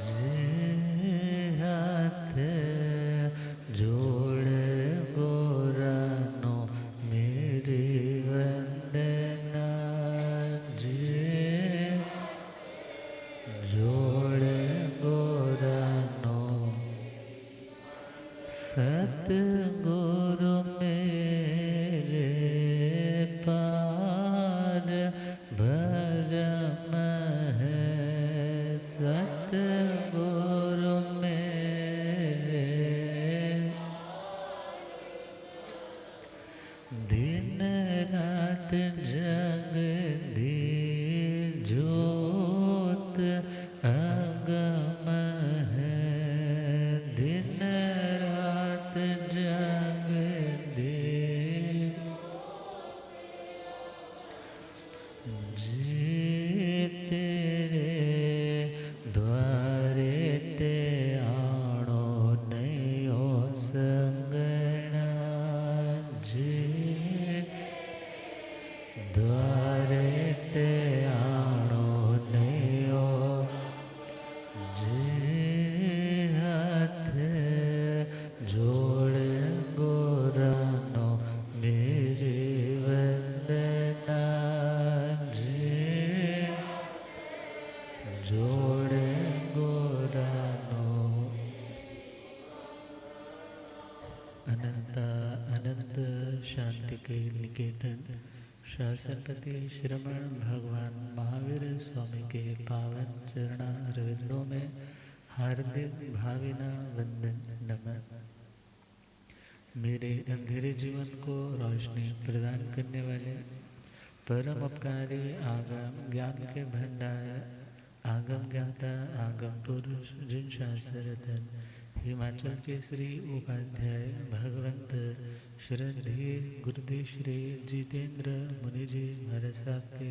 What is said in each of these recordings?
જે હાથ જોડ ગોરાનો મેરી વંદના જે જોડ ગોરાનો સતગુરુ મેરે પાર ભરમ હૈ सतगुरु मेरे दिन रात जगदी ज्योत अगम है दिन रात जगदी तेरे द्वारे ते आणो नयो संगणा जे द्वारे ते आणो नयो जे हाथ जोड़ गोरानो मेरे वंदना जे जोड़ गोरानो अनंत अनंत शांति के निकेतन शासनपति श्रमण भगवान महावीर स्वामी के पावन चरणारविंदों में हार्दिक भावना वंदन नमन। मेरे अंधेरे जीवन को रोशनी प्रदान करने वाले परम उपकारी आगम ज्ञान के भंडार आगम ज्ञाता आगम पुरुष जिन शास्त्ररत्न हिमाचल के श्री उपाध्याय भगवंत श्रद्धेय गुरुदेव श्री जितेंद्र मुनि जी महाराज साहब के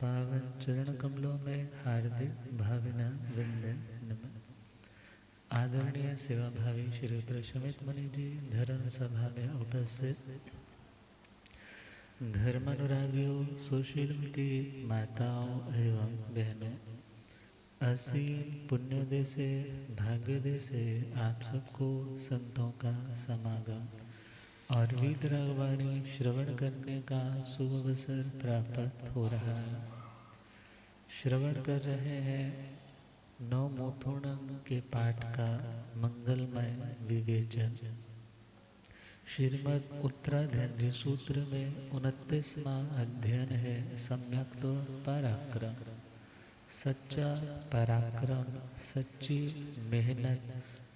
पावन चरण कमलों में हार्दिक भावना वंदन नमन। आदरणीय सेवा भावी श्री प्रशमित मुनि जी धर्म सभा में उपस्थित धर्मानुरागियों सुशीलमती माताओं एवं बहनों असीम पुण्योदय से भाग्योदय से आप सबको संतों का समागम और वीतरागवाणी श्रवण करने का शुभ अवसर प्राप्त हो रहा है। श्रवण कर रहे हैं नौ मोथुणम के पाठ का मंगलमय विवेचन। श्रीमद् उत्तराधर्य सूत्र में 29वां अध्ययन है सम्यक पराक्रम। सच्चा पराक्रम सच्ची मेहनत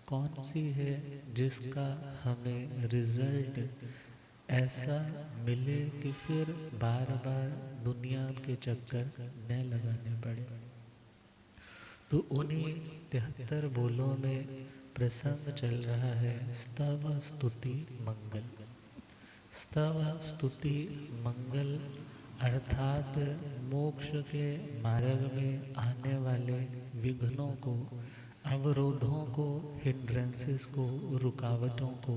कौन सी है जिसका हमें रिजल्ट ऐसा मिले कि फिर बार बार दुनिया के चक्कर न लगाने पड़े। तो उन्हीं 73 बोलों में प्रसंग चल रहा है स्तव स्तुति मंगल। स्तव स्तुति मंगल अर्थात मोक्ष के मार्ग में आने वाले विघ्नों को अवरोधों को हिंड्रेंसेस को रुकावटों को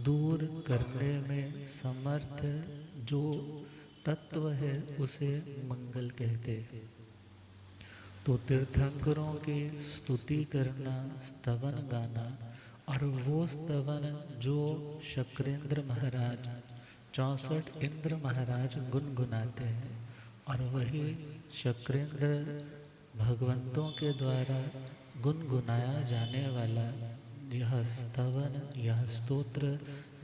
दूर करने में समर्थ जो तत्व है उसे मंगल कहते हैं। तो तीर्थंकरों की स्तुति करना स्तवन गाना और वो स्तवन जो शक्रेंद्र महाराज 64 इंद्र महाराज गुनगुनाते हैं और वही शक्रेंद्र भगवंतों के द्वारा गुनगुनाया जाने वाला यह स्तवन यह स्तोत्र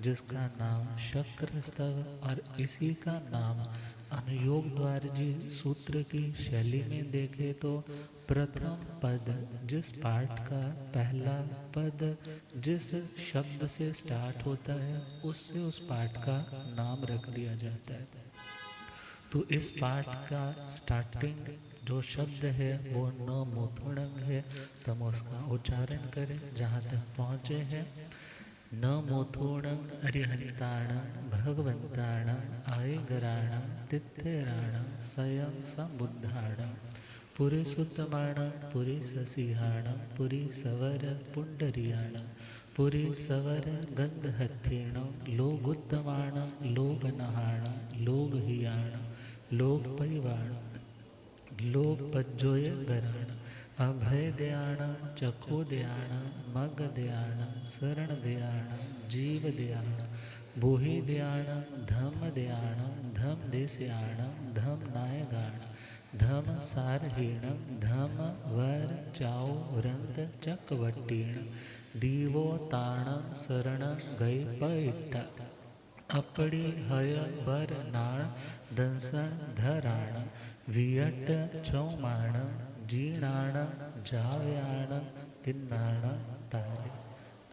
जिसका नाम शक्र स्तव और इसी का नाम अनुयोग द्वार जी सूत्र की शैली में देखे तो प्रथम पद जिस पाठ का पहला पद जिस शब्द से स्टार्ट होता है उससे उस पाठ का नाम रख दिया जाता है। तो इस पाठ का स्टार्टिंग जो शब्द है वो न मोथुणंग है। तो हम उसका उच्चारण करें जहाँ तक पहुँचे हैं। न मोथुणं अरिहंताणं भगवंताणं आयगराणं तित्यराणं स्वयं संबुद्धाणं पुरी सुतमाणं पुरी ससिहाणं पुरी सवर पुंडरियाणं पुरी सवर गंधहथेणं लोगुत्तमाणं लोगनहाणं लोगहियाणं लोगपैवाणं लोगपज्जोय गराणं अभय दयाणं चको दयाणं मग दयाणं शरण दयाणं जीव दयाणं बोहि दयाणं धम दयाणं धम देस्याणं धम नायगाणं धम सारहीणं धम वर चाओ रंत चकवट्टीण दीवो ताणं शरण गई पैठा अपड़ी हय बर नाण दंसण धराण वियट चौमाण जीणाण जाव्याण तिन्नाण तारे।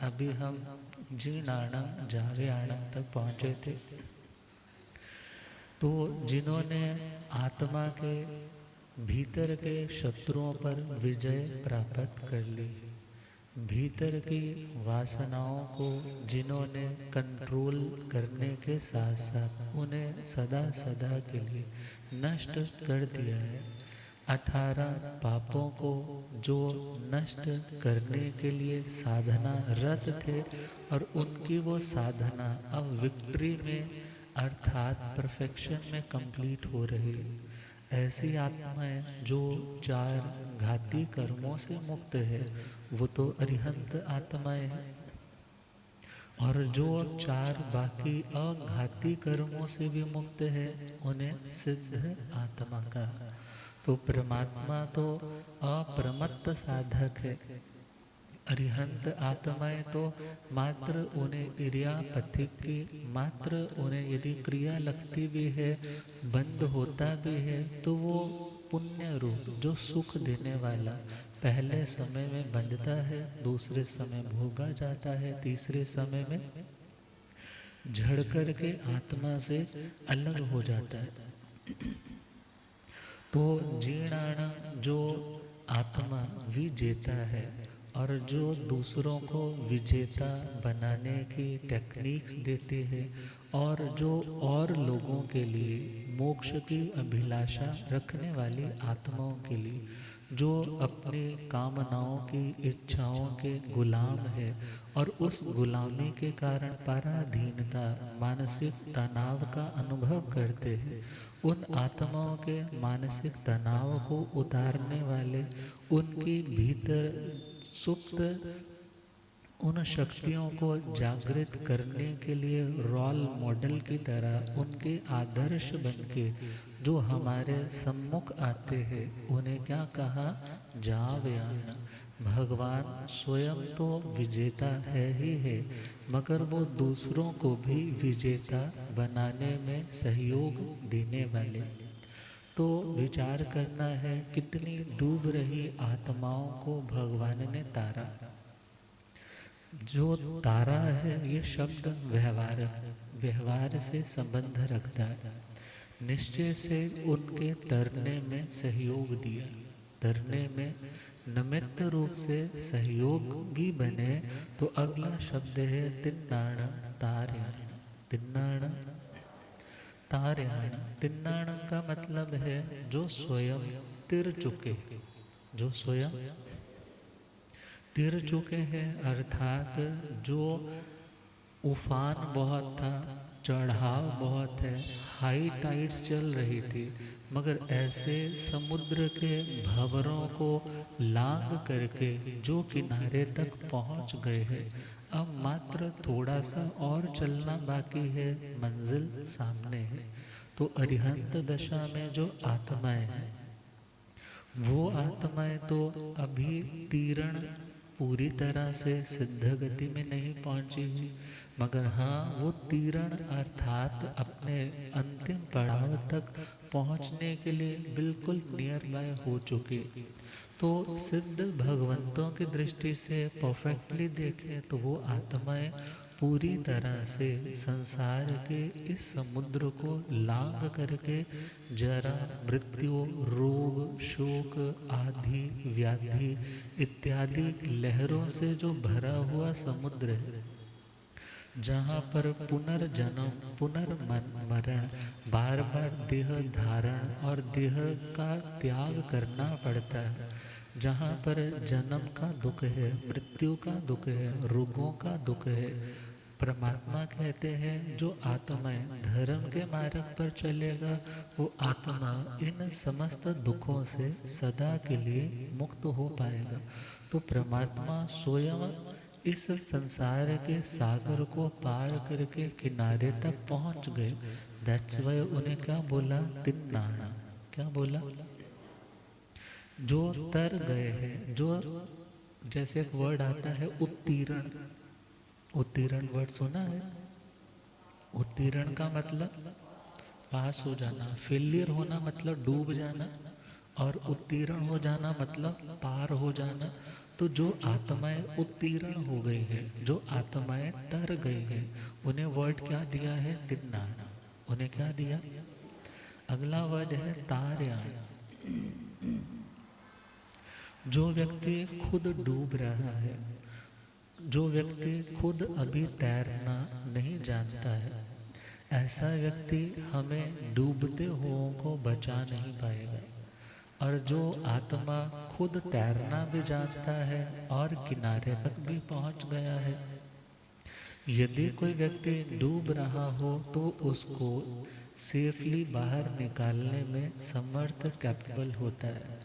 अभी हम जीणाण जाव्याण तक पहुँचे थे। तो जिन्होंने आत्मा के भीतर के शत्रुओं पर विजय प्राप्त कर ली, भीतर की वासनाओं को जिन्होंने कंट्रोल करने के साथ साथ उन्हें सदा सदा के लिए नष्ट कर दिया है, 18 पापों को जो नष्ट करने के लिए साधना रत थे और उनकी वो साधना अब विक्ट्री में अर्थात परफेक्शन में कंप्लीट हो रही है। ऐसी आत्माएं जो 4 घाती कर्मों से मुक्त है वो तो अरिहंत आत्माएं हैं, और जो 4 बाकी अघाती कर्मों से भी मुक्त है उन्हें सिद्ध आत्मा का। तो परमात्मा तो अप्रमत्त साधक है, अरिहंत आत्माएं तो मात्र उन्हें इरियापथिक की मात्र उन्हें यदि क्रिया लगती भी है, बंद होता भी है तो वो पुण्य रूप जो सुख देने वाला पहले समय में बंधता है, दूसरे समय भोगा जाता है, तीसरे समय में झड़ कर के आत्मा से अलग हो जाता है। तो जीणाण जो आत्मा विजेता है और जो दूसरों को विजेता बनाने की टेक्निक्स देते हैं और जो और लोगों के लिए मोक्ष की अभिलाषा रखने वाली आत्माओं के लिए जो अपनी कामनाओं की इच्छाओं के गुलाम है और उस गुलामी के कारण पराधीनता मानसिक तनाव का अनुभव करते हैं, उन आत्माओं के मानसिक तनाव को उतारने वाले उनकी भीतर सुप्त उन शक्तियों को जागृत करने के लिए रोल मॉडल की तरह उनके आदर्श बनके जो हमारे सम्मुख आते हैं उन्हें क्या कहा, जावयान। भगवान स्वयं तो विजेता है ही है, मगर वो दूसरों को भी विजेता बनाने में सहयोग देने वाले। तो विचार करना है कितनी डूब रही आत्माओं को भगवान ने तारा। जो तारा है ये शब्द व्यवहार से संबंध रखता है, निश्चय से उनके तरने में सहयोग दिया, तरने में निमित्त रूप से सहयोगी बने। तो अगला शब्द है तिन्नाण तार्याण। तिन्नाण तार्याण, तिन्नाण का मतलब है जो स्वयं तिर चुके, जो स्वयं तिर चुके हैं, अर्थात जो उफान बहुत था, चढ़ाव बहुत है, हाई टाइड्स चल रही थी, मगर ऐसे समुद्र के भंवरों को लांग करके जो किनारे तक पहुंच गए हैं, अब मात्र थोड़ा सा और चलना बाकी है, मंजिल सामने है। तो अरिहंत दशा में जो आत्माएं हैं वो आत्माएं तो अभी तीरण पूरी तरह से सिद्ध गति में नहीं पहुंची हुई, मगर हाँ वो तीरण अर्थात अपने अंतिम पड़ाव तक पहुंचने के लिए बिल्कुल नियर बाय हो चुके। तो सिद्ध भगवंतों की दृष्टि से परफेक्टली देखें तो वो आत्माएं पूरी तरह से संसार के इस समुद्र को लांग करके जरा, मृत्यु, रोग, शोक आदि व्याधि इत्यादि लहरों से जो भरा हुआ समुद्र है, जहाँ पर पुनर्जन्म पुनर्मरण बार बार देह धारण और देह का त्याग करना पड़ता है, जहाँ पर जन्म का दुख है, मृत्यु का दुख है, रोगों का दुख है, परमात्मा कहते हैं जो आत्माएं धर्म के मार्ग पर चलेगा वो आत्मा इन समस्त दुखों से सदा के लिए मुक्त हो पाएगा। तो परमात्मा स्वयं इस संसार के सागर को पार करके किनारे तक पहुंच गए। दैट्स वाई उन्हें क्या बोला, तिन्नाना। क्या बोला? जो तर गए हैं, जो जैसे एक वर्ड आता है उत्तीर्ण। उत्तीर्ण वर्ड सुना है? उत्तीर्ण का मतलब पास हो जाना, फेलियर होना मतलब डूब जाना, और उत्तीर्ण हो जाना मतलब पार हो जाना। तो जो आत्माएं उत्तीर्ण हो गई है, जो आत्माएं तर गई है, उन्हें वर्ड क्या दिया है? तिन्नाना। उन्हें क्या दिया? अगला वर्ड है तार्याण। जो व्यक्ति खुद डूब रहा है, जो व्यक्ति खुद अभी तैरना नहीं जानता है, ऐसा व्यक्ति हमें डूबते हुओं को बचा नहीं पाएगा। और जो आत्मा खुद तैरना भी जानता है और किनारे तक भी पहुंच गया है, यदि कोई व्यक्ति डूब रहा हो तो उसको सेफली बाहर निकालने में समर्थ कैपेबल होता है।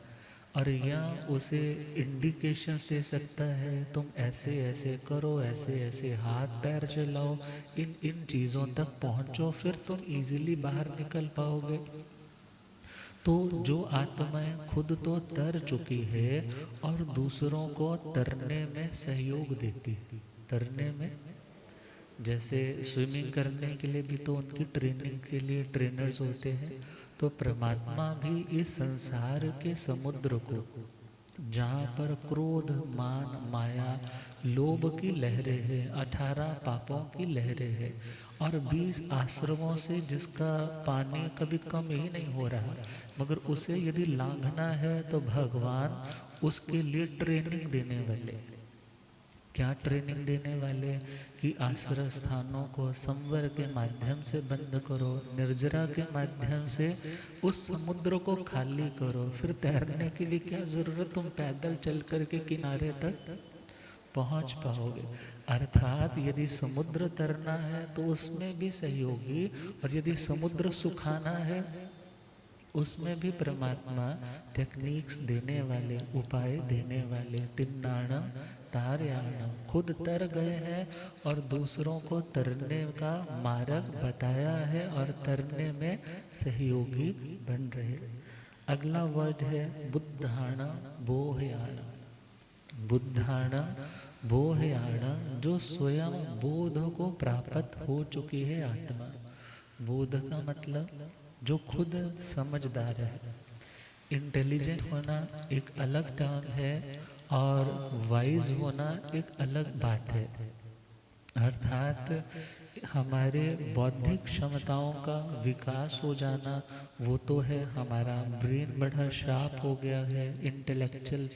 और यह उसे इंडिकेशंस दे सकता है, तुम ऐसे ऐसे करो, ऐसे ऐसे हाथ पैर चलाओ, इन इन चीज़ों तक पहुंचो, फिर तुम इजीली बाहर निकल पाओगे। तो जो आत्माएं खुद तो तर चुकी है और दूसरों को तरने में सहयोग देती, तरने में, जैसे स्विमिंग करने के लिए भी तो उनकी ट्रेनिंग के लिए ट्रेनर्स होते हैं, तो परमात्मा भी इस संसार के समुद्र को, जहाँ पर क्रोध, मान, माया, लोभ की लहरें हैं, 18 पापों की लहरें हैं, और 20 आश्रमों से जिसका पानी कभी कम ही नहीं हो रहा, मगर उसे यदि लांघना है तो भगवान उसके लिए ट्रेनिंग देने वाले। क्या ट्रेनिंग देने वाले? कि आश्रय स्थानों को संवर के माध्यम से बंद करो, निर्जरा के माध्यम से उस समुद्र को खाली करो, फिर तैरने की भी क्या जरूरत, तुम पैदल चल करके किनारे तक पहुंच पाओगे। अर्थात यदि समुद्र तरना है तो उसमें भी सहयोगी, और यदि समुद्र सुखाना है उसमें भी परमात्मा टेक्निक्स देने वाले, उपाय देने वाले। तिन्नाणम तार्याणम, खुद तर गए हैं और दूसरों को तरने का मार्ग बताया है और तरने में सहयोगी बन रहे। अगला वर्ड है बुद्धाणा बोहयाणा। बुद्धाणा बोहयाणा, जो स्वयं बोध को प्राप्त हो चुकी है आत्मा। बोध का मतलब जो खुद समझदार है। इंटेलिजेंट होना एक अलग टर्म है और वाइज होना एक अलग बात है। अर्थात हमारे बौद्धिक क्षमताओं का विकास हो जाना, वो तो है, हमारा ब्रेन बड़ा शार्प हो गया है, इंटेलेक्चुअल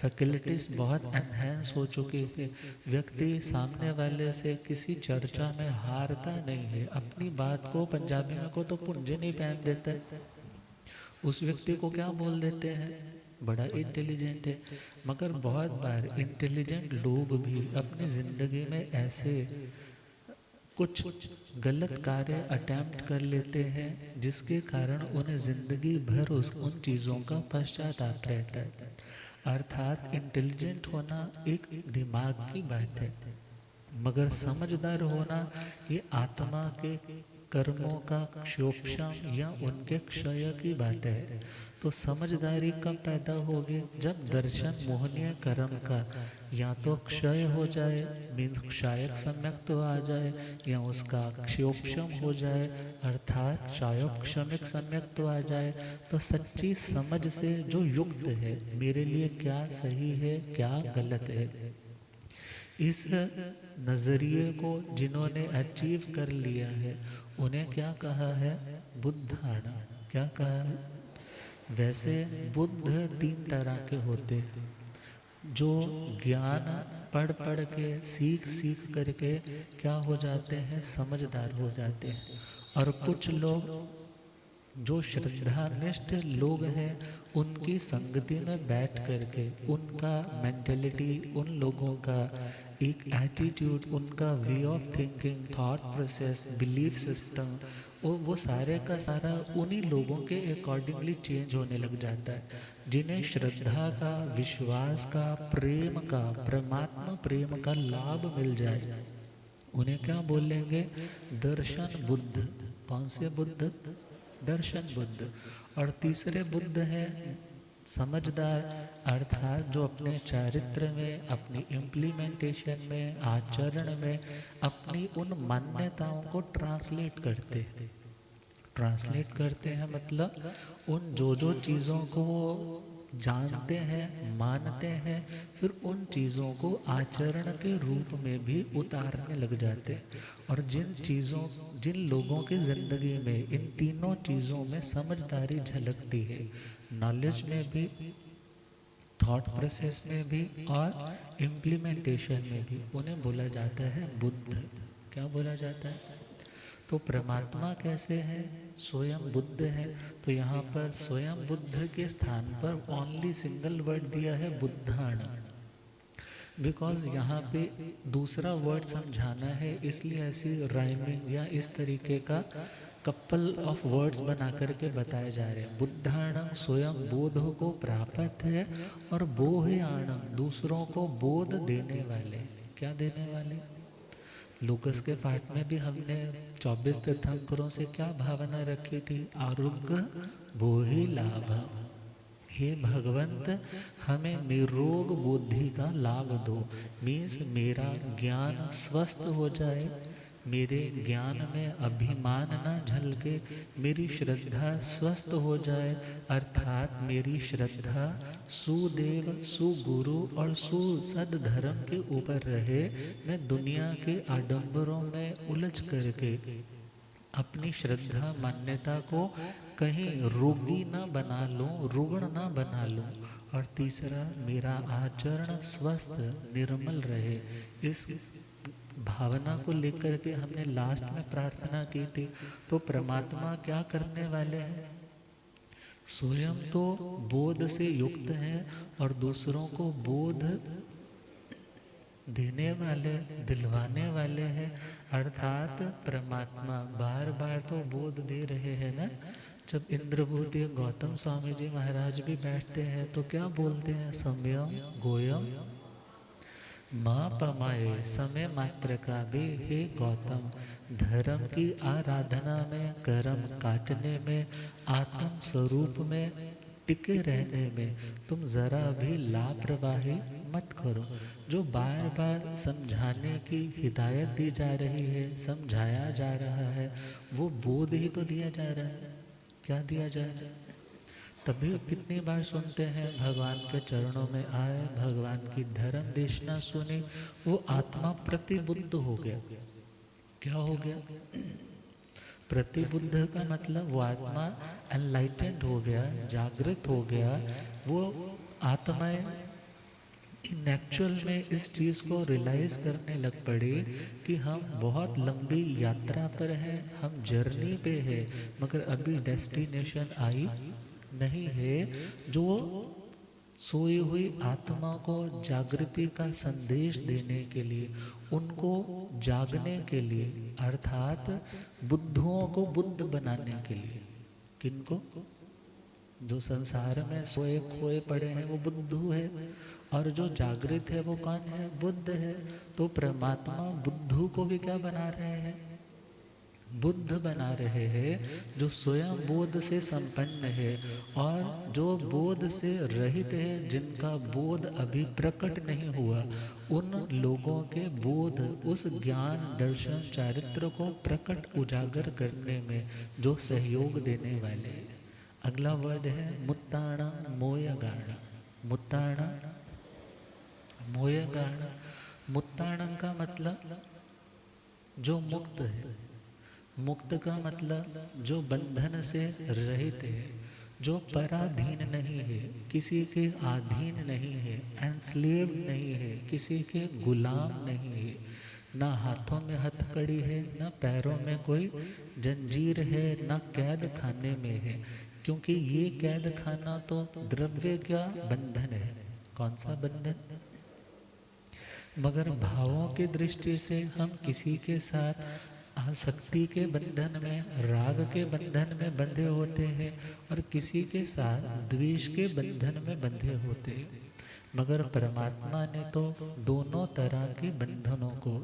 फैकल्टीज बहुत एनहेंस हो चुकी है। व्यक्ति सामने वाले से किसी चर्चा में हारता नहीं है, अपनी बात को पंजाबी में को तो पुंजे नहीं पहन देता है, उस व्यक्ति को क्या बोल देते हैं, बड़ा इंटेलिजेंट है। मगर बहुत बार इंटेलिजेंट लोग भी अपनी जिंदगी में ऐसे कुछ गलत कार्य अटेम्प्ट कर लेते हैं जिसके कारण उन्हें जिंदगी भर उन चीज़ों का पश्चाताप रहता है। अर्थात इंटेलिजेंट होना एक दिमाग की बात है, मगर समझदार होना ये आत्मा के कर्मों का क्षोभशम या उनके क्षय की बात है। तो समझदारी कब पैदा होगी? जब दर्शन मोहनीय कर्म का या तो क्षय हो जाए, मीन्स क्षायक सम्यक तो आ जाए, या उसका क्षोभशम हो जाए, अर्थात क्षायोक्षमिक सम्यक तो आ जाए। तो सच्ची समझ से जो युक्त है, मेरे लिए क्या सही है क्या गलत है, इस नजरिए को जिन्होंने अचीव कर लिया है उन्हें क्या कहा है? बुद्धाणा। क्या कहा है? वैसे बुद्ध 3 तरह के होते हैं, जो ज्ञान पढ़ पढ़ के सीख सीख करके क्या हो जाते हैं? समझदार हो जाते हैं। और कुछ लोग जो श्रद्धानिष्ठ लोग हैं उनकी संगति में बैठ करके उनका मेंटलिटी, उन लोगों का एक एटीट्यूड, उनका way of thinking, thought process, belief system, वो सारे का सारा उन्हीं लोगों के अकॉर्डिंगली चेंज होने लग जाता है। जिन्हें श्रद्धा का, विश्वास का, प्रेम का, परमात्मा प्रेम का लाभ मिल जाए, उन्हें क्या बोलेंगे? दर्शन बुद्ध। कौन से बुद्ध? दर्शन बुद्ध। और तीसरे बुद्ध है समझदार, अर्थात जो अपने चारित्र में, अपनी इम्प्लीमेंटेशन में, आचरण में अपनी उन मान्यताओं को ट्रांसलेट करते हैं। ट्रांसलेट करते हैं मतलब उन जो चीज़ों को जानते हैं, मानते हैं, फिर उन चीज़ों को आचरण के रूप में भी उतारने लग जाते हैं। और जिन लोगों की ज़िंदगी में इन तीनों चीज़ों में समझदारी झलकती है, नॉलेज में भी, थॉट प्रोसेस में भी और इम्प्लीमेंटेशन में भी, उन्हें बोला जाता है बुद्ध। क्या बोला जाता है? तो परमात्मा कैसे है? स्वयं बुद्ध है। तो यहाँ पर स्वयं बुद्ध के स्थान पर ओनली सिंगल वर्ड दिया है बुद्धाण, बिकॉज यहाँ पे दूसरा वर्ड समझाना है, इसलिए ऐसी राइमिंग या इस तरीके का कपल ऑफ वर्ड्स बना करके बताए जा रहे हैं। बुद्धाणं स्वयं बोध को प्राप्त है, और बोह्याणं दूसरों को बोध देने वाले। क्या देने वाले? लूकस के पाठ में भी हमने 24 तीर्थंकरों से क्या भावना रखी थी? आरोग्य बोहि लाभ। हे भगवंत, हमें निरोग बुद्धि का लाभ दो। मीन्स मेरा ज्ञान स्वस्थ हो जाए, मेरे ज्ञान में अभिमान न झलके, मेरी श्रद्धा स्वस्थ हो जाए, अर्थात मेरी श्रद्धा सुदेव, सुगुरु और सुसद धर्म के ऊपर रहे। मैं दुनिया के आडंबरों में उलझ करके अपनी श्रद्धा मान्यता को कहीं रोगी ना बना लूं, रुग्ण ना बना लूं। और तीसरा, मेरा आचरण स्वस्थ निर्मल रहे। इस भावना को लेकर के हमने लास्ट में प्रार्थना की थी। तो परमात्मा क्या करने वाले हैं? स्वयं तो बोध से युक्त हैं और दूसरों को बोध देने वाले, दिलवाने वाले हैं। अर्थात परमात्मा बार बार तो बोध दे रहे हैं ना। जब इंद्रभूति गौतम स्वामी जी महाराज भी बैठते हैं तो क्या बोलते हैं? सम्यम गोयम माँ पमाए, समय मात्र का भी हे गौतम, धर्म की आराधना में, कर्म काटने में, आत्म स्वरूप में टिके रहने में तुम जरा भी लापरवाही मत करो। जो बार बार समझाने की हिदायत दी जा रही है, समझाया जा रहा है, वो बोध ही तो दिया जा रहा है। क्या दिया जा रहा है? तभी कितनी बार सुनते हैं, भगवान के चरणों में आए, भगवान की धर्म देशना सुनी, वो आत्मा प्रतिबुद्ध हो गया। क्या हो गया? प्रतिबुद्ध का मतलब वो आत्मा एनलाइटेंड हो गया, जागृत हो गया। वो आत्माएं इन एक्चुअल में इस चीज़ को रियलाइज करने लग पड़े कि हम बहुत लंबी यात्रा पर हैं, हम जर्नी पे हैं, मगर अभी डेस्टिनेशन आई नहीं है। जो सोई हुई आत्मा को जागृति का संदेश देने के लिए, उनको जागने के लिए, अर्थात बुद्धों को बुद्ध बनाने के लिए। किनको? जो संसार में सोए खोए पड़े हैं वो बुद्धू है, और जो जागृत है वो कौन है? बुद्ध है। तो परमात्मा बुद्धू को भी क्या बना रहे हैं? बुद्ध बना रहे हैं, जो स्वयं बोध से संपन्न है और जो बोध से रहित है, जिनका बोध अभी प्रकट नहीं हुआ, उन लोगों के बोध, उस ज्ञान, दर्शन, चारित्र को प्रकट उजागर करने में जो सहयोग देने वाले हैं। अगला वर्ड है मुत्ताणा मोयगाणा। मुत्ताणा मोयगाणा। मुत्ताणं का मतलब जो मुक्त है। मुक्त का मतलब जो बंधन से रहित है, जो पराधीन नहीं है, किसी के अधीन नहीं है, एनस्लेव्ड नहीं है, किसी के गुलाम नहीं है। ना हाथों में हथकड़ी है, ना पैरों में कोई जंजीर है, ना कैद खाने में है। क्योंकि ये कैद खाना तो द्रव्य का बंधन है। कौन सा बंधन? मगर भावों की दृष्टि से हम किसी के साथ आसक्ति के बंधन में, राग के बंधन में बंधे होते हैं और किसी के साथ द्वेष के बंधन में बंधे होते हैं। मगर परमात्मा ने तो दोनों तरह के बंधनों को,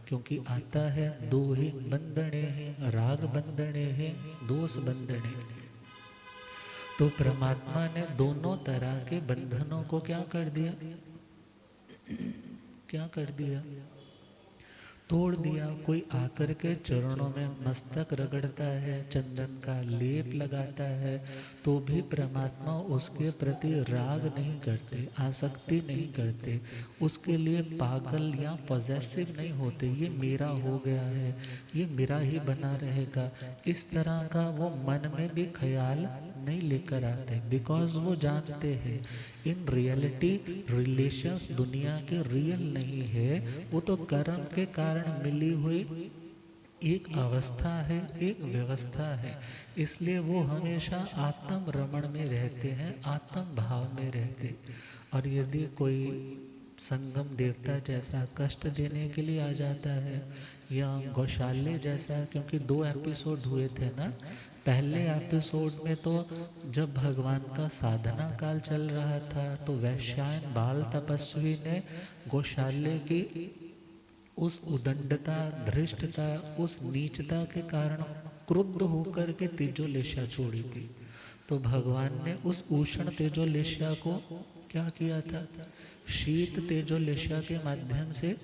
क्योंकि आता है दो ही बंधने हैं, राग बंधने हैं, दोष बंधने, तो परमात्मा ने दोनों तरह के बंधनों को क्या कर दिया, क्या कर दिया, तोड़ दिया। कोई आकर के चरणों में मस्तक रगड़ता है, चंदन का लेप लगाता है, तो भी परमात्मा उसके प्रति राग नहीं करते, आसक्ति नहीं करते, उसके लिए पागल या पॉजेसिव नहीं होते, ये मेरा हो गया है, ये मेरा ही बना रहेगा, इस तरह का वो मन में भी ख्याल नहीं लेकर आते। बिकॉज वो जानते हैं इन रियलिटी रिलेशंस दुनिया के रियल नहीं है, वो तो कर्म के कारण मिली हुई एक अवस्था है, एक व्यवस्था है। इसलिए वो हमेशा आत्म रमण में रहते हैं, आत्म भाव में रहते। और यदि कोई संगम देवता जैसा कष्ट देने के लिए आ जाता है, या गौशाले जैसा, क्योंकि 2 एपिसोड हुए थे ना, पहले एपिसोड में तो जब भगवान का साधना काल चल रहा था तो वैश्यायन बाल तपस्वी ने गौशाले की उस उदंडता, धृष्टता, उस नीचता के कारण क्रुद्ध होकर के तेजोलेशा छोड़ी थी। तो भगवान ने उस उष्ण तेजोलेशा को क्या किया था, शीत तेजोलेशा के माध्यम से,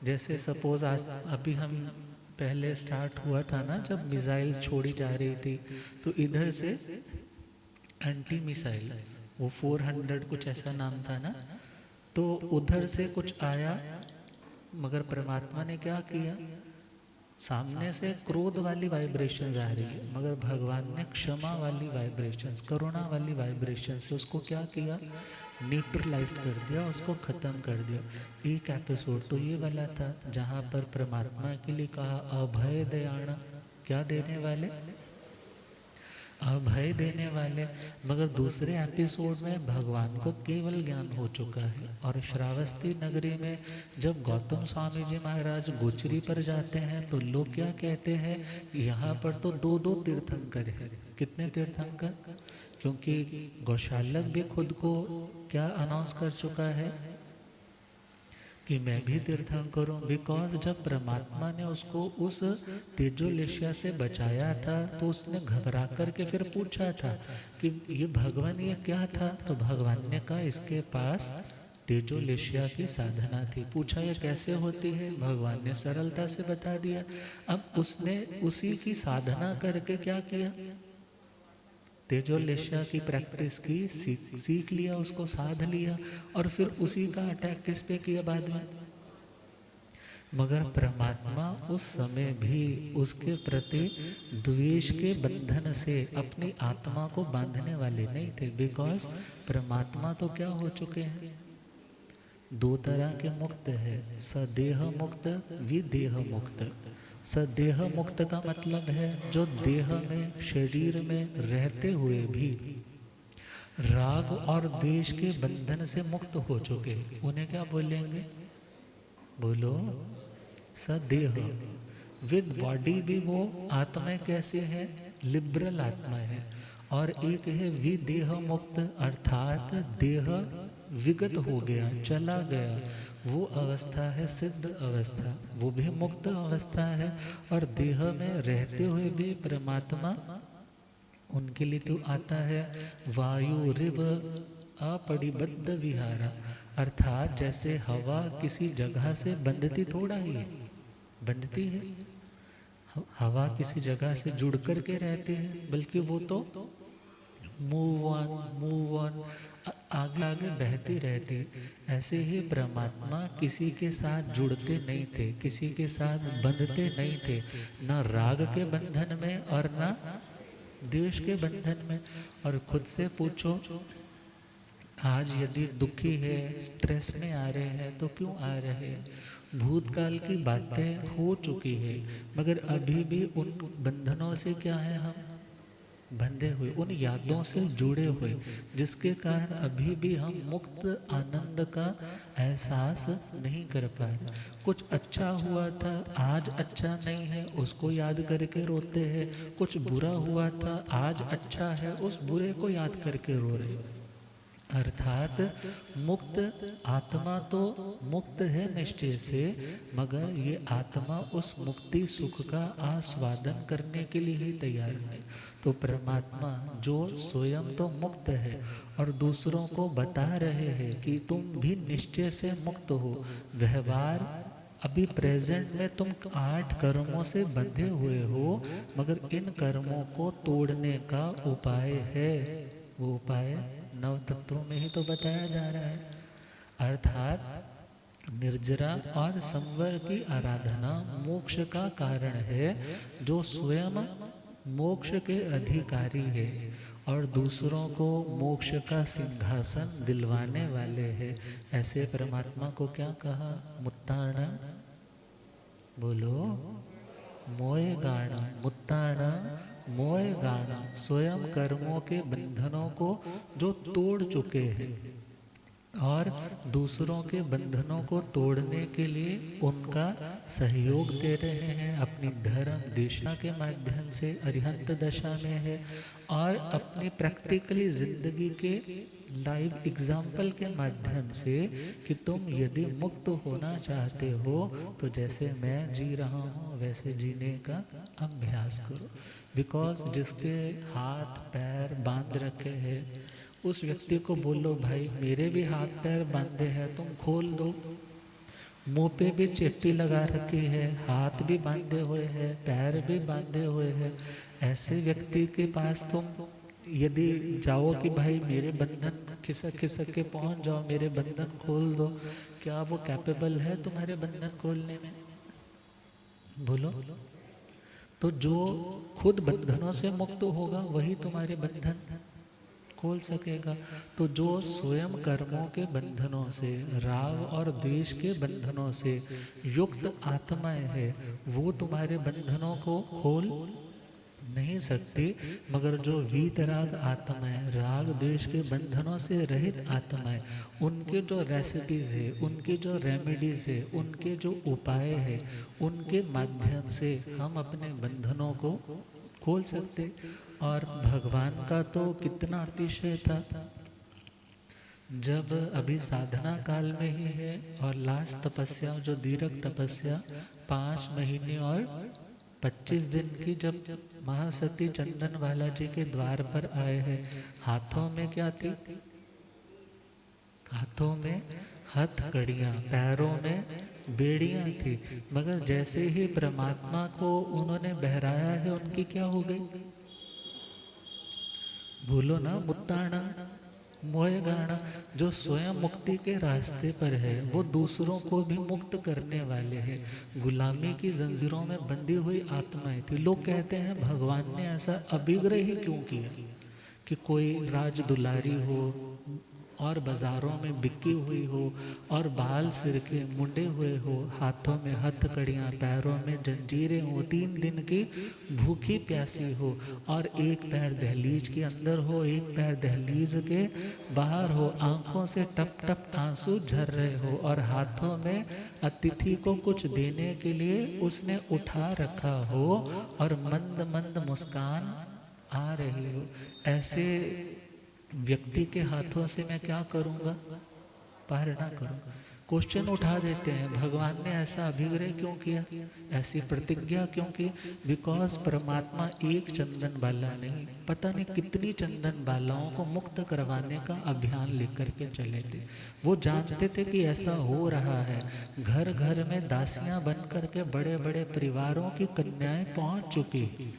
जैसे सपोज आज अभी हम पहले स्टार्ट हुआ था ना, जब मिसाइल छोड़ी जा रही थी, तो इधर से एंटी मिसाइल, वो 400 कुछ ऐसा नाम था ना, तो उधर से कुछ आया, मगर परमात्मा ने क्या किया, सामने से क्रोध वाली वाइब्रेशन आ रही है, मगर भगवान ने क्षमा वाली वाइब्रेशंस, करुणा वाली वाइब्रेशन से उसको क्या किया, न्यूट्रलाइज कर दिया, उसको ख़त्म कर दिया। एक एपिसोड तो ये वाला था जहाँ पर परमात्मा के लिए कहा अभय दयाण, क्या देने वाले, अभय देने वाले। मगर दूसरे एपिसोड में भगवान को केवल ज्ञान हो चुका है। और श्रावस्ती नगरी में जब गौतम स्वामी जी महाराज गोचरी पर जाते हैं तो लोग क्या कहते हैं, यहाँ पर तो 2-2 तीर्थंकर है। कितने तीर्थंकर, क्योंकि गौशालक भी खुद को क्या अनाउंस कर चुका है कि मैं भी तीर्थंकर हूँ। बिकॉज जब परमात्मा ने उसको उस तेजोलेशिया से बचाया था तो उसने घबरा करके फिर पूछा था कि ये भगवान ये क्या था, तो भगवान ने कहा इसके पास तेजोलेशिया की साधना थी। पूछा ये कैसे होती है, भगवान ने सरलता से बता दिया। अब उसने उसी की साधना करके क्या किया, तेजोलेशिया की प्रैक्टिस की, सीख लिया, उसको साध लिया, और फिर उसी का अटैक किस पे किया बाद में। मगर परमात्मा उस समय भी उसके प्रति द्वेष के बंधन से अपनी आत्मा को बांधने वाले नहीं थे। बिकॉज परमात्मा तो क्या हो चुके हैं, 2 तरह के मुक्त है, सदेह मुक्त, विदेह मुक्त। सदेह मुक्त का मतलब है जो देह में, शरीर में रहते हुए भी राग और द्वेष के बंधन से मुक्त हो चुके, उन्हें क्या बोलेंगे, बोलो सदेह। विद बॉडी भी वो आत्मा कैसे है, लिबरल आत्मा है। और एक है विदेह मुक्त, अर्थात देह विगत हो गया, चला गया, वो अवस्था है सिद्ध अवस्था, वो भी मुक्त अवस्था है। और देह में रहते हुए भी परमात्मा उनके लिए तो आता है वायु रिव अपरिबद्ध विहारा, अर्थात जैसे हवा किसी जगह से बंधती थोड़ा ही है, बंधती है, हवा किसी जगह से जुड़ करके रहते हैं, बल्कि वो तो मूव ऑन आगे आगे बहती रहती। ऐसे ही परमात्मा किसी के साथ जुड़ते नहीं थे, किसी के साथ बंधते नहीं थे, न राग के बंधन में और न द्वेष के बंधन में। और खुद से पूछो, आज यदि दुखी है, स्ट्रेस में आ रहे हैं, तो क्यों आ रहे हैं, भूतकाल की बातें हो चुकी है, मगर अभी भी उन बंधनों से क्या है, हम बंधे हुए, उन यादों से जुड़े हुए, जिसके कारण अभी भी हम मुक्त आनंद का एहसास नहीं कर पाए। कुछ अच्छा हुआ था, आज अच्छा नहीं है, उसको याद करके रोते हैं। कुछ बुरा हुआ था, आज अच्छा है, उस बुरे को याद करके रो रहे हैं। अर्थात मुक्त आत्मा तो मुक्त है निश्चय से, मगर ये आत्मा उस मुक्ति सुख का आस्वादन करने के लिए ही तैयार है। तो परमात्मा जो स्वयं तो मुक्त है और दूसरों को बता रहे हैं कि तुम भी निश्चय से मुक्त हो। व्यवहार अभी प्रेजेंट में तुम 8 कर्मों से बंधे हुए हो, मगर इन कर्मों को तोड़ने का उपाय है। वो उपाय नव तत्वों में ही तो बताया जा रहा है। अर्थात निर्जरा और संवर की आराधना मोक्ष का कारण है। जो स्वयं मोक्ष के अधिकारी है और दूसरों को मोक्ष का सिंहासन दिलवाने वाले हैं, ऐसे परमात्मा को क्या कहा? मुत्ताण, बोलो, मोय गाण, मुत्ताण मोय गाण, स्वयं कर्मों के बंधनों को जो तोड़ चुके हैं और दूसरों के बंधनों को तोड़ने के लिए उनका सहयोग दे रहे हैं। अपनी धर्म दिशा के माध्यम से अरिहंत दशा में है, और अपनी प्रैक्टिकली जिंदगी के लाइव एग्जाम्पल के माध्यम से कि तुम यदि मुक्त होना चाहते हो तो जैसे मैं जी रहा हूँ वैसे जीने का अभ्यास करो। बिकॉज जिसके हाथ पैर बांध रखे हैं उस व्यक्ति को बोलो, भाई मेरे भी हाथ पैर बांधे हैं, तुम खोल दो। मुंह पे भी चिट्ठी लगा रखी है, हाथ भी बांधे हुए हैं, पैर भी बांधे हुए हैं। ऐसे व्यक्ति के पास तुम यदि जाओ कि भाई मेरे बंधन खिसक खिसक के पहुंच जाओ, मेरे बंधन खोल दो, क्या वो कैपेबल है तुम्हारे बंधन खोलने में? बोलो। तो जो खुद बंधनों से मुक्त होगा वही तुम्हारे बंधन खोल सकेगा। तो जो स्वयं कर्मों के बंधनों से, राग और द्वेष के बंधनों से युक्त आत्माएं है, वो तुम्हारे बंधनों को खोल नहीं सकती। मगर जो वीतराग आत्माएं, राग द्वेष के बंधनों से रहित आत्माएं, उनके जो रेसिपीज है, उनके जो रेमेडीज है, उनके जो उपाय है, उनके माध्यम से हम अपने बंधनों को खोल सकते। और भगवान का तो कितना अतिशय था। जब अभी साधना काल में ही है और लास्ट तपस्या जो दीर्घ तपस्या 5 महीने और 25 दिन की, जब महासती चंदन वाला जी के द्वार पर आए हैं, हाथों में क्या थी? हाथों में हथकड़ियां, पैरों में बेड़ियां थी। मगर जैसे ही परमात्मा को उन्होंने बहराया है, उनकी क्या हो गई? भूलो ना, मुत्ताणा मोह गाना। जो स्वयं मुक्ति के रास्ते पर है वो दूसरों को भी मुक्त करने वाले हैं। गुलामी की जंजीरों में बंधी हुई आत्माएं थी। लोग कहते हैं भगवान ने ऐसा अभिग्रह ही क्यों किया कि कोई राज दुलारी हो और बाजारों में बिकी हुई हो और बाल सिर के मुंडे हुए हो, हाथों में हथकड़ियाँ, पैरों में जंजीरें हो, 3 दिन की भूखी प्यासी हो, और एक पैर दहलीज के अंदर हो, एक पैर दहलीज के बाहर हो, आंखों से टप टप आंसू झर रहे हो, और हाथों में अतिथि को कुछ देने के लिए उसने उठा रखा हो और मंद मंद मुस्कान आ रही हो। ऐसे व्यक्ति के हाथों से मैं क्या करूंगा? पार ना करूंगा। क्वेश्चन उठा देते हैं, भगवान ने ऐसा अभिग्रह क्यों किया, ऐसी प्रतिज्ञा क्यों की? बिकॉज परमात्मा एक चंदन बाला नहीं, पता नहीं कितनी चंदन बालाओं को मुक्त करवाने का अभियान लेकर के चले थे। वो जानते थे कि ऐसा हो रहा है। घर घर में दासियां बन करके बड़े बड़े परिवारों की कन्याएं पहुंच चुकी,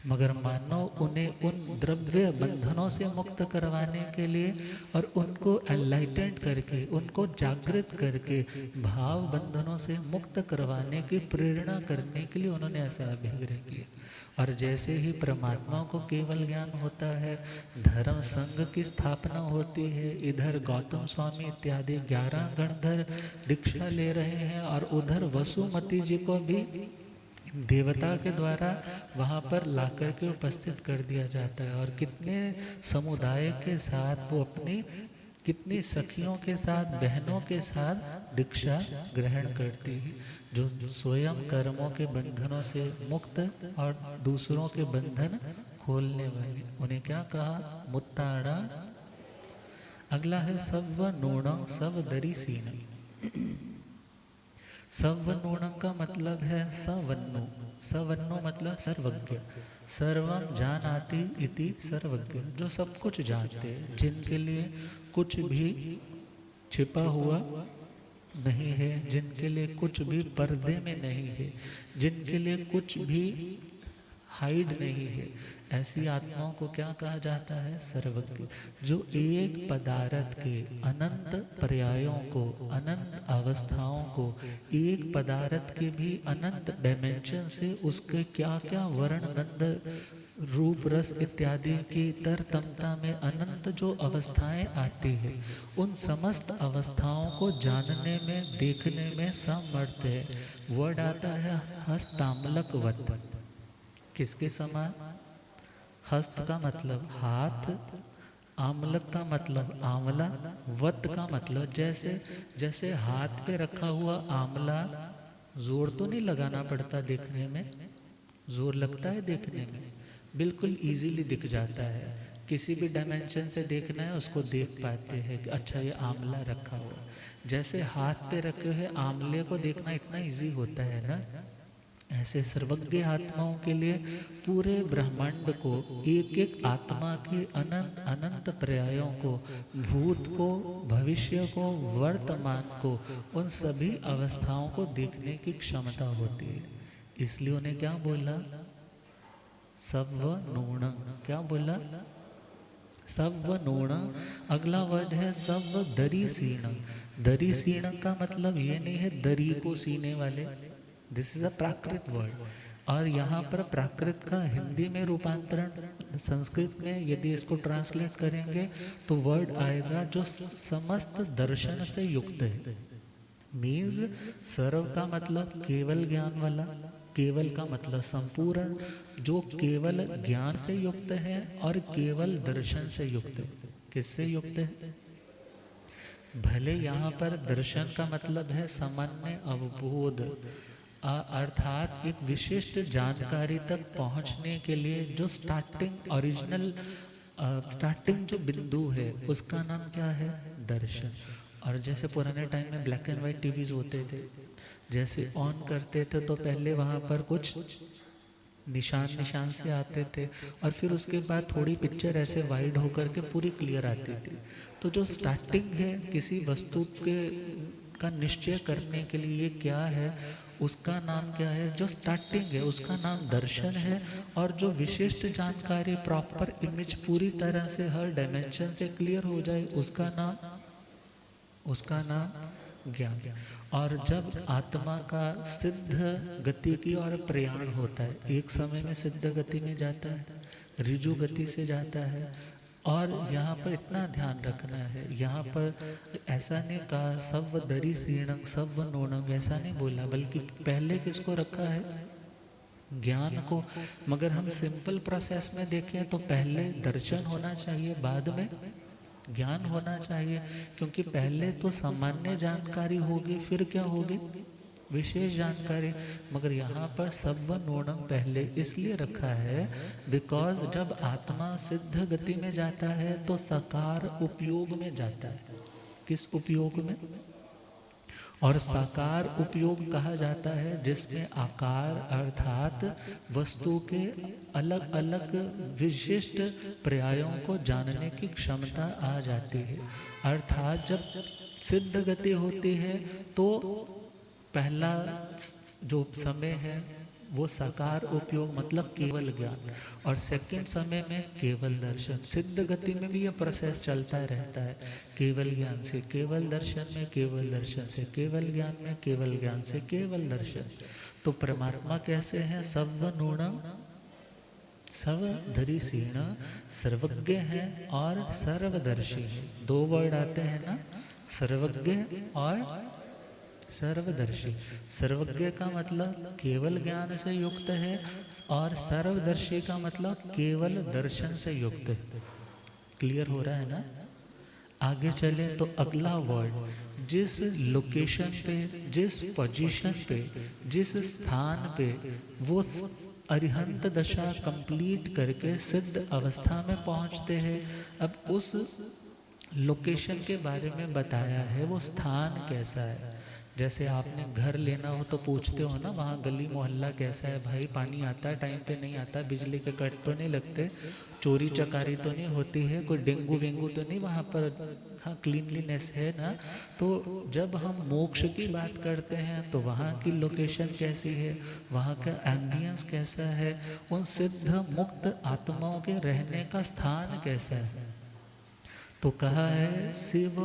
मगर मानव उन्हें उन द्रव्य बंधनों से मुक्त करवाने के लिए और उनको एनलाइटेंड करके, उनको जागृत करके भाव बंधनों से मुक्त करवाने की प्रेरणा करने के लिए उन्होंने ऐसा अभिग्रह किया। और जैसे ही परमात्मा को केवल ज्ञान होता है, धर्म संघ की स्थापना होती है, इधर गौतम स्वामी इत्यादि 11 गणधर दीक्षा ले रहे हैं और उधर वसुमती जी को भी देवता के द्वारा वहाँ पर लाकर के उपस्थित कर दिया जाता है। और कितने समुदाय के साथ वो अपनी, कितनी सखियों के साथ, बहनों के साथ दीक्षा ग्रहण करती है, जो स्वयं कर्मों के बंधनों से मुक्त और दूसरों के बंधन खोलने वाली। उन्हें क्या कहा? मुत्ताड़ा। अगला है सव नूणं सव दरी सीन। सवनूणं का मतलब है सवन्नु। सवन्नु मतलब सर्वज्ञ। सर्वम जानाति इति सर्वज्ञ, जो सब कुछ जानते हैं, जिनके लिए कुछ भी छिपा हुआ नहीं है, जिनके लिए कुछ भी पर्दे में नहीं है, जिनके लिए कुछ भी हाइड नहीं है, ऐसी आत्माओं को क्या कहा जाता है? सर्वज्ञ। जो एक पदार्थ के अनंत पर्यायों को, अनंत अवस्थाओं को, एक पदार्थ के भी अनंत डायमेंशन से उसके क्या क्या वर्ण गंध रूप रस इत्यादि की तरतमता में अनंत जो अवस्थाएं आती है, उन समस्त अवस्थाओं को जानने में, देखने में समर्थ है। वर्ड आता है हस्तामलक वत। किसके समान? हस्त का मतलब हाथ, आमलक का मतलब आंवला, वत का मतलब जैसे। जैसे हाथ पे रखा हुआ आंवला, जोर तो नहीं लगाना पड़ता देखने में, जोर लगता है देखने में, बिल्कुल इजीली दिख जाता है। किसी भी डायमेंशन से देखना है उसको देख पाते हैं कि अच्छा ये आंवला रखा हुआ। जैसे हाथ पे रखे हुए आंवले को देखना इतना इजी होता है ना, ऐसे सर्वज्ञ आत्माओं के लिए पूरे ब्रह्मांड को, एक एक आत्मा के अनंत अनंत पर्यायों को, भूत को, भविष्य को, वर्तमान को, उन सभी अवस्थाओं को देखने की क्षमता होती है। इसलिए उन्हें क्या बोला? सवनूणं। क्या बोला? सवनूणं। अगला वर्ड है सव दरी सीणं। दरी सीणं का मतलब ये नहीं है दरी को सीने वाले, this is a Prakrit word. और यहाँ पर प्राकृत का हिंदी में रूपांतरण संस्कृत में यदि इसको ट्रांसलेट करेंगे तो वर्ड आएगा जो समस्त दर्शन से युक्त है। मीन्स सर्व का मतलब केवल ज्ञान वाला, केवल का मतलब संपूर्ण, जो केवल ज्ञान से युक्त है और केवल दर्शन से युक्त है। किससे युक्त है? भले यहाँ पर दर्शन का मतलब है सामान्य अवबोध, अर्थात एक विशिष्ट जानकारी तक पहुंचने के लिए जो स्टार्टिंग ओरिजिनल स्टार्टिंग जो बिंदु है उसका नाम क्या है? दर्शन। और जैसे पुराने टाइम में ब्लैक एंड वाइट टीवीज होते थे, जैसे ऑन करते थे तो पहले वहाँ पर कुछ निशान निशान से आते थे और फिर उसके बाद थोड़ी पिक्चर ऐसे वाइड होकर के पूरी क्लियर आती थी। तो जो स्टार्टिंग है किसी वस्तु के का निश्चय करने के लिए ये क्या है, उसका नाम क्या है? जो स्टार्टिंग है उसका नाम दर्शन है। और जो विशिष्ट जानकारी, प्रॉपर इमेज पूरी तरह से हर डायमेंशन से क्लियर हो जाए, उसका नाम ज्ञान। और जब आत्मा का सिद्ध गति की ओर प्रयाण होता है, एक समय में सिद्ध गति में जाता है, ऋजु गति से जाता है। और यहाँ पर इतना ध्यान रखना है, यहाँ पर ऐसा नहीं कहा सव दरी सीणं सव नूणं, ऐसा नहीं बोला, बल्कि पहले किसको रखा है? ज्ञान को। मगर हम सिंपल प्रोसेस में देखें तो पहले दर्शन होना चाहिए, बाद में ज्ञान होना चाहिए। क्योंकि पहले तो सामान्य जानकारी होगी, फिर क्या होगी? विशेष जानकारी। मगर यहाँ पर सवनूणं पहले इसलिए रखा है बिकॉज जब आत्मा सिद्ध गति में जाता है तो साकार उपयोग में जाता है। किस उपयोग में? और साकार उपयोग कहा जाता है जिसमें आकार अर्थात वस्तु के अलग अलग विशिष्ट पर्यायों को जानने की क्षमता आ जाती है। अर्थात जब सिद्ध गति होती है तो पहला जो समय है वो साकार उपयोग मतलब केवल ज्ञान, और सेकंड समय में केवल दर्शन। सिद्ध गति में भी यह प्रोसेस चलता रहता है, केवल ज्ञान से केवल दर्शन में, केवल दर्शन से केवल ज्ञान में, केवल ज्ञान से केवल दर्शन। तो परमात्मा कैसे हैं? सवनूणं सवधरी सीण, सर्वज्ञ है और सर्वदर्शी है। दो वर्ड आते हैं ना, सर्वज्ञ और सर्वदर्शी। सर्वज्ञ का मतलब केवल ज्ञान से युक्त है, और सर्वदर्शी का मतलब केवल दर्शन से युक्त है। क्लियर हो रहा है ना? आगे चले तो अगला वर्ड, जिस लोकेशन पे, जिस पोजीशन पे, जिस स्थान पे वो अरिहंत दशा कंप्लीट करके सिद्ध अवस्था में पहुंचते हैं, अब उस लोकेशन के बारे में बताया है। वो स्थान कैसा है? जैसे आपने घर लेना हो तो पूछते हो ना, वहाँ गली मोहल्ला कैसा है भाई, पानी आता है टाइम पे, नहीं आता, बिजली के कट तो नहीं लगते, चोरी चकारी तो नहीं होती है, कोई डेंगू वेंगू तो नहीं वहाँ पर, हाँ क्लीनलीनेस है ना? तो जब हम मोक्ष की बात करते हैं तो वहाँ की लोकेशन कैसी है, वहाँ का एम्बियंस कैसा है, उन सिद्ध मुक्त आत्माओं के रहने का स्थान कैसा है? तो कहा है शिव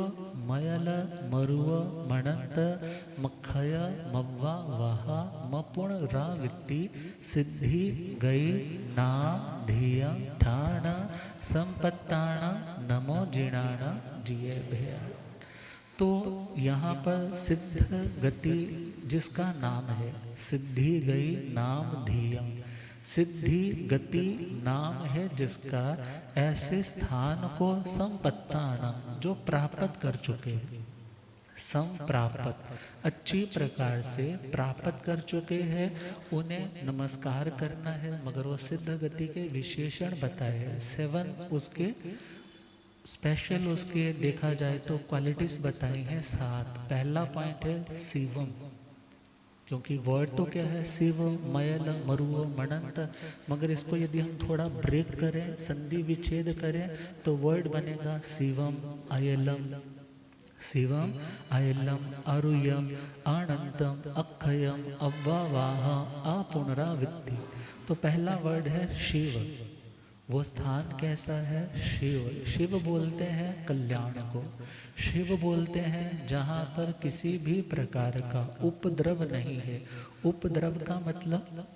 मयल मरुव मणंत मखय मव्वा वाहा मपुण रावित्ति सिद्धि गई नाम धिय ठाण संपत्ताण नमो जिणाण जिये भया। तो यहाँ पर सिद्ध गति जिसका नाम है, सिद्धि गई नाम धियम, सिद्धि गति नाम है जिसका, ऐसे स्थान को संपत्तान जो प्राप्त कर चुके हैं, संप्राप्त अच्छी प्रकार से प्राप्त कर चुके हैं, उन्हें नमस्कार करना है। मगर वो सिद्ध गति के विशेषण बताए हैं, 7 उसके स्पेशल उसके देखा जाए तो क्वालिटीज बताई हैं 7। पहला पॉइंट है शिवम, क्योंकि वर्ड तो क्या है, शिव मयल मरुव मणंत, मगर इसको यदि हम थोड़ा ब्रेक करें, संधि विच्छेद करें, तो वर्ड बनेगा शिवम अयलम, शिवम अयलम अरुयम अनंतम अक्षयम अव्वावाह अपुनरावृत्ति। तो पहला वर्ड है शिव। वो स्थान कैसा है? शिव। शिव बोलते हैं कल्याण को, शिव बोलते हैं जहाँ पर किसी भी प्रकार का उपद्रव नहीं है। उपद्रव का मतलब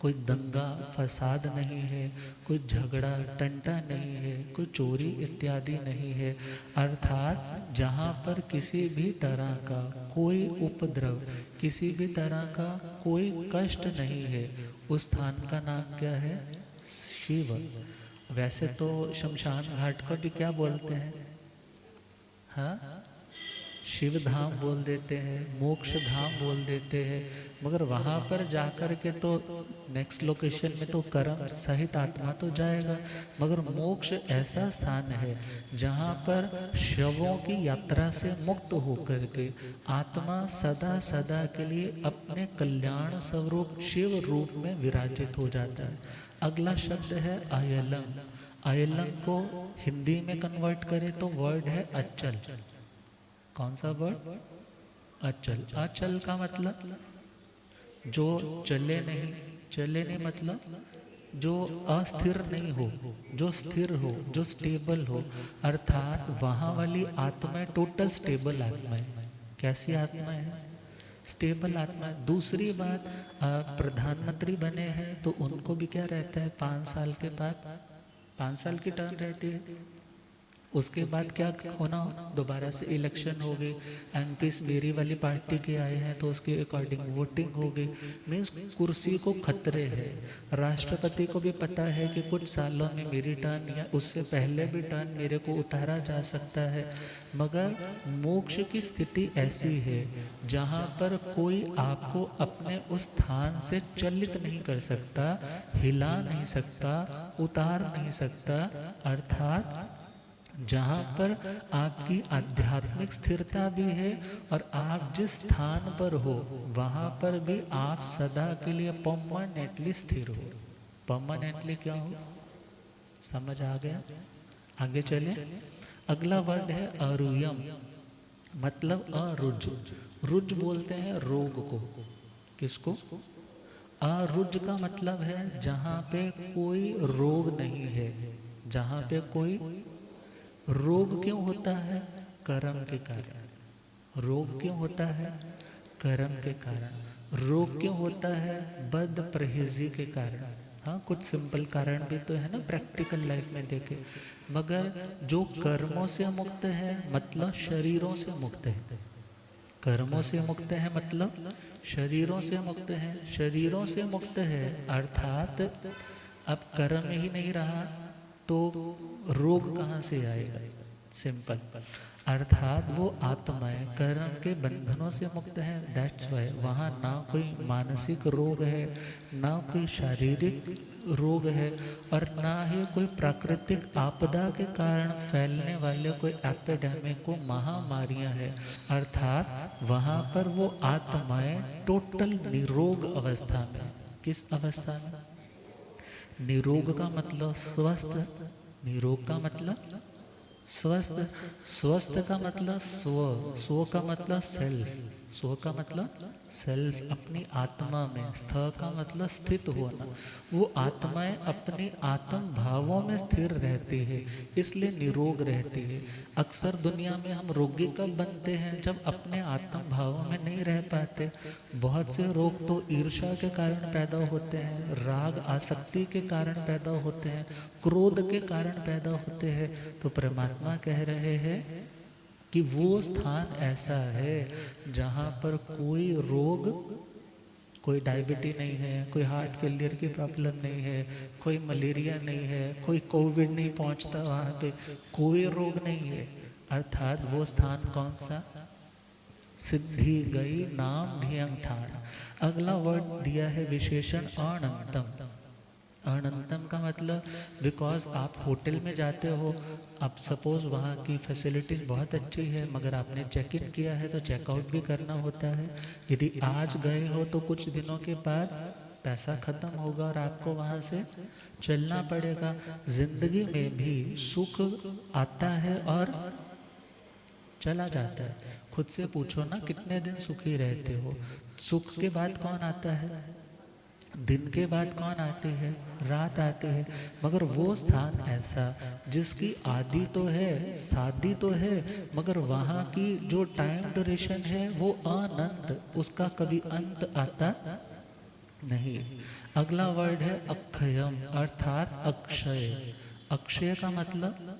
कोई दंगा फसाद नहीं है, कोई झगड़ा टंटा नहीं है, कोई चोरी इत्यादि नहीं है। अर्थात जहाँ पर किसी भी तरह का कोई उपद्रव, किसी भी तरह का कोई कष्ट नहीं है, उस स्थान का नाम क्या है? शिव। वैसे तो शमशान घाट को भी क्या बोलते हैं? हाँ, शिव धाम बोल देते हैं, मोक्ष धाम बोल देते हैं, मगर वहाँ पर जाकर के तो नेक्स्ट लोकेशन में तो कर्म सहित आत्मा तो जाएगा, मगर मोक्ष ऐसा स्थान है जहाँ पर शवों की यात्रा से मुक्त होकर के आत्मा सदा सदा के लिए अपने कल्याण स्वरूप शिव रूप में विराजित हो जाता है। अगला शब्द है अयलम। अयलम को हिंदी में कन्वर्ट करें तो वर्ड है अचल। कौन सा वर्ड? अचल। अचल का मतलब जो चले नहीं, चले नहीं मतलब जो अस्थिर नहीं हो, जो स्थिर हो, जो स्टेबल हो। अर्थात वहाँ वाली आत्मा टोटल स्टेबल आत्मा है। कैसी आत्मा है? स्टेबल आत्मा है। दूसरी बात, प्रधानमंत्री बने हैं तो उनको भी क्या रहता है, 5 साल के बाद 5 साल की टर्म रहती है, उसके बाद क्या होना, दोबारा से इलेक्शन हो गई, एमपीस मेरी वाली पार्टी के आए हैं तो उसके अकॉर्डिंग वोटिंग हो गई। मीन्स कुर्सी को खतरे है। राष्ट्रपति को भी पता है कि कुछ सालों में मेरी टर्न या उससे पहले भी टर्न मेरे को उतारा जा सकता है। मगर मोक्ष की स्थिति ऐसी है जहाँ पर कोई आपको अपने उस स्थान से चलित नहीं कर सकता, हिला नहीं सकता, उतार नहीं सकता। अर्थात जहाँ पर आपकी आध्यात्मिक स्थिरता भी है और आप जिस स्थान पर हो वहाँ पर भी आप सदा के लिए परमानेंटली स्थिर हो। परमानेंटली क्या हो, समझ आ गया? आगे चले। अगला वर्ड है अरुयम, मतलब अरुज। रुज बोलते हैं रोग को। किसको? अरुज का मतलब है जहाँ पे कोई रोग नहीं है, जहाँ पे कोई रोग क्यों होता है? कर्म के कारण। रोग क्यों होता है? कर्म के कारण। रोग क्यों होता है? बद परहेजी के कारण। हाँ, कुछ सिंपल कारण भी तो है ना प्रैक्टिकल लाइफ में देखे। मगर जो कर्मों से मुक्त है मतलब शरीरों से मुक्त है, कर्मों से मुक्त है मतलब शरीरों से मुक्त है, शरीरों से मुक्त है अर्थात अब कर्म ही नहीं रहा तो रोग कहाँ से आएगा, सिंपल। अर्थात वो आत्माएं कर्म के बंधनों से मुक्त है। दैट्स वाई वहाँ ना कोई मानसिक रोग है, ना कोई शारीरिक रोग है, और ना ही कोई प्राकृतिक आपदा के कारण फैलने वाले कोई एपिडेमिक को महामारियां है। अर्थात वहाँ पर वो आत्माएं टोटल निरोग अवस्था में। किस अवस्था में? निरोग का मतलब स्वस्थ, निरोग का मतलब स्वस्थ, स्वस्थ का मतलब स्व, स्व का मतलब सेल्फ, स्व का मतलब सेल्फ, अपनी आत्मा में। स्थ का मतलब स्थित होना। वो आत्माएं अपनी आत्म भावों में स्थिर रहती है, इसलिए निरोग रहती है। अक्सर दुनिया में हम रोगी कब बनते हैं? जब अपने आत्म भावों में नहीं रह पाते। बहुत से रोग तो ईर्ष्या के कारण पैदा होते हैं, राग आसक्ति के कारण पैदा होते हैं, क्रोध के कारण पैदा होते हैं। तो परमात्मा कह रहे हैं कि वो स्थान ऐसा है जहाँ पर कोई रोग, कोई डायबिटीज नहीं है, कोई हार्ट फेलियर की प्रॉब्लम नहीं है, कोई मलेरिया नहीं है, कोई कोविड नहीं पहुँचता वहाँ पे, कोई रोग नहीं है। अर्थात वो स्थान कौन सा? सिद्धि गई नाम धियंग ठाण। अगला वर्ड दिया है विशेषण अनंतम। अनंतम का मतलब बिकॉज आप होटल में जाते हो, आप सपोज वहाँ की फैसिलिटीज़ बहुत अच्छी है, मगर आपने चेक इन किया है तो चेकआउट भी करना होता है। यदि आज गए हो तो कुछ दिनों के बाद पैसा ख़त्म होगा और आपको वहाँ से चलना पड़ेगा। जिंदगी में भी सुख आता है और चला जाता है। खुद से पूछो ना, कितने दिन सुखी रहते हो? सुख के बाद कौन आता है? दिन के बाद कौन आती है? रात आती है। मगर वो स्थान ऐसा जिसकी आदि तो है, शादी तो है, मगर वहाँ की जो टाइम ड्यूरेशन है वो अनंत, उसका कभी अंत आता नहीं। अगला वर्ड है अक्षयम, अर्थात अक्षय। अक्षय का मतलब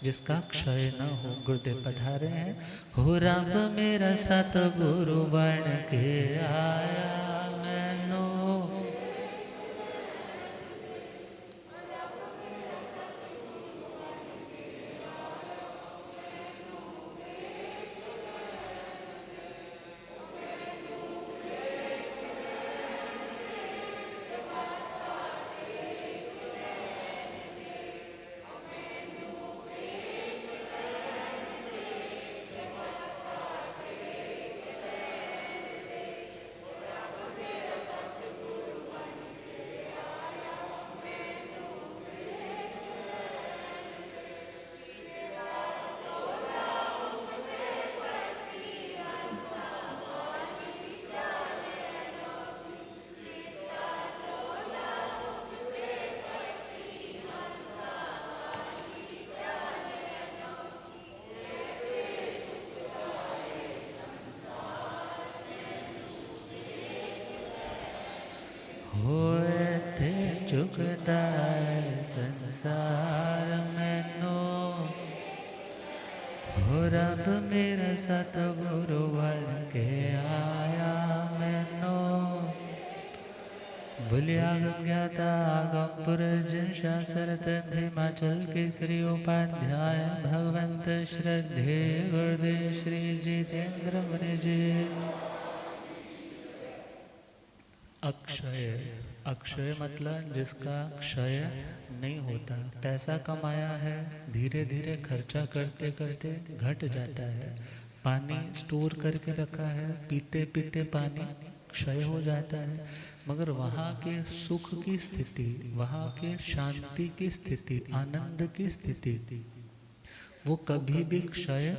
जिसका क्षय न हो। गुरुदेव पढ़ा रहे हैं, हो रब मेरा सतगुरु बन के आया मैनो। होए थे चुकदार संसार मैनो, हो रब मेरा सतगुरु बन के आया मैनो। बुलिया ज्ञाता आगम पुरजन शासरत हिमाचल केसरी उपाध्याय भगवंत श्रद्धे गुरुदेव श्री जितेंद्र मुनि जी। अक्षय, अक्षय मतलब जिसका क्षय नहीं होता। पैसा कमाया है, धीरे धीरे खर्चा करते करते घट जाता है। पानी स्टोर करके रखा है, पीते पीते पानी क्षय हो जाता है। मगर वहाँ के सुख की स्थिति, वहाँ के शांति की स्थिति, आनंद की स्थिति वो कभी भी क्षय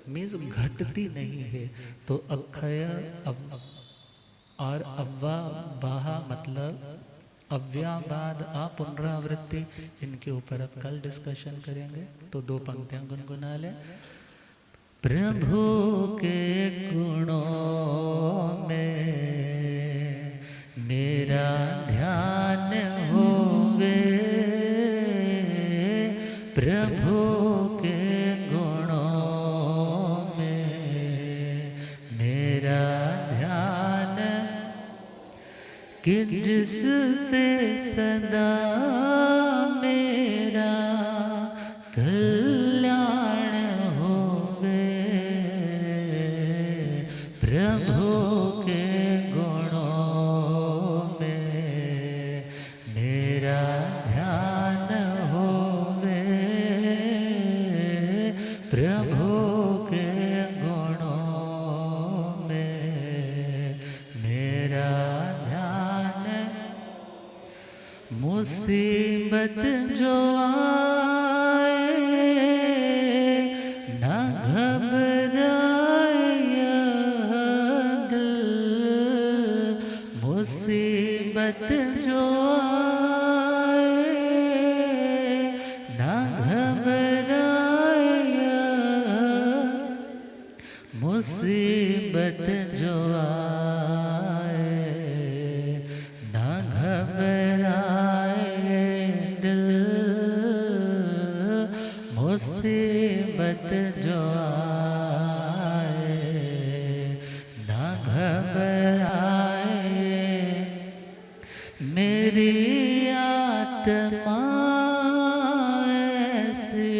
मीन्स घटती नहीं है। तो अक्षय और अव्वा बाहा मतलब अव्याबाद पुनरावृत्ति, इनके ऊपर अब कल डिस्कशन करेंगे। तो दो पंक्तियां गुनगुना ले। प्रभु के गुणों में मेरा ध्यान होवे, प्रभु के गुणों कि जिससे सदा मेरा कल्याण होवे, प्रभु के गुणों में मेरा ध्यान होवे, प्रभु के गुणों में मेरा ध्यान। मुसीबत जो आए ना घबराए दिल, मुसीबत जो आए ना घबराए, मुसीबत जो आए ना घबराए दिल, मुसीबत जो आए ना घबराए। मेरी आत्मा ऐसी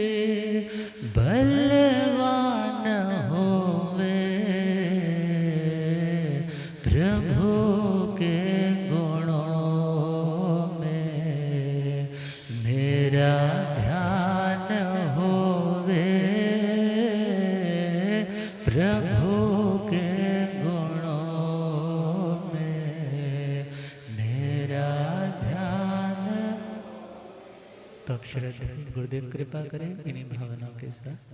बलवान होवे, प्रभु के गुणों में मेरा ध्यान होवे, प्रभु के गुणों में मेरा ध्यान। तो अक्षर गुरुदेव कृपा करें इन्हीं भावनाओं के साथ।